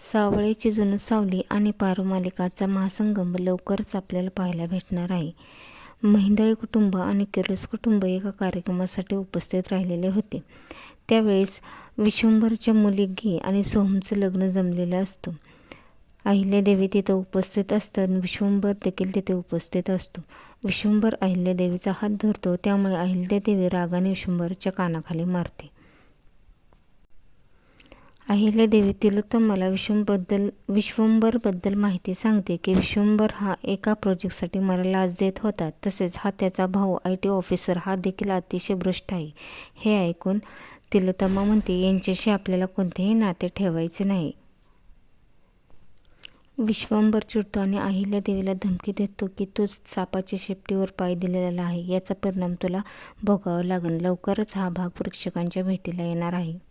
सावळेची जणू सावली आणि पारो मालिकाचा महासंगम लवकरच आपल्याला पाहायला भेटणार आहे. महिंदळे कुटुंब आणि किर्लोस कुटुंब एका कार्यक्रमासाठी उपस्थित राहिलेले होते. त्यावेळेस विश्वंभरच्या मुली गी आणि सोहमचं लग्न जमलेलं असतं. अहिल्यादेवी तिथं उपस्थित असतात. विश्वंभर देखील तिथे उपस्थित असतो. विश्वंभर अहिल्यादेवीचा हात धरतो, त्यामुळे अहिल्यादेवी रागाने विश्वंभरच्या कानाखाली मारते. अहिल्यादेवी तिलोत्तमाला विश्वंभरबद्दल माहिती सांगते की विश्वंभर हा एका प्रोजेक्टसाठी मला लाच देत होता. तसेच हा त्याचा भाऊ IT ऑफिसर हा देखील अतिशय भ्रष्ट आहे. हे ऐकून तिलोत्तमा म्हणते, यांच्याशी आपल्याला कोणतेही नाते ठेवायचे नाही. विश्वंभर चिडतो आणि अहिल्यादेवीला धमकी देतो की तूच सापाच्या शेपटीवर पाय दिलेला आहे, याचा परिणाम तुला भोगावा लागेल. लवकरच हा भाग प्रेक्षकांच्या भेटीला येणार आहे.